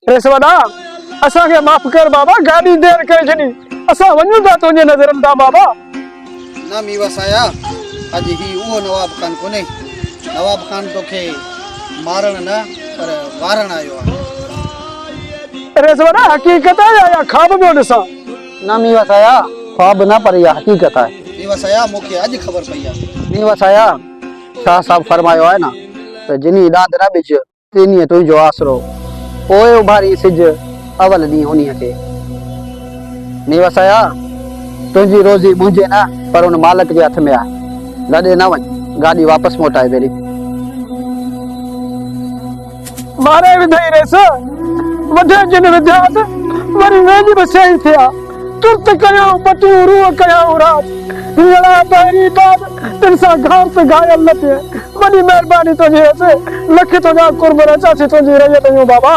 रेसवड़ा असा के माफ कर बाबा गाड़ी देर करे छनी असा वणू था तुझे नजर दा बाबा ना मी वसाया अज ही वो नवाब खान कोने नवाब खान तोखे मारण ना पर वारण आयो रेसवड़ा हकीकत है या ख्वाब में ॾिसां ना मी वसाया ख्वाब ना पर यह हकीकत है मी वसाया मूंखे अज खबर पई आहे मी वसाया शाह साहब फरमायो है ना तो जिनी दाद ना बिज तिनी तुझो आसरो ओए उभारी सिज अवल दी होनी के मी वसाया तुझी रोजी मुझे ना पर उन मालिक के हथ में आ लड़े ना वन गाड़ी वापस मोटाए मेरी मारे विधई रेस वधे जिन विद्यात वरी वेली बसई थिया तुरत कयो बटू रूह कया रात हिला पहिरी बात तिनसा घाट से घायल न थे बड़ी मेहरबानी तुझे से लख तुझा कुर्ब रचा से तुझी रहियत बाबा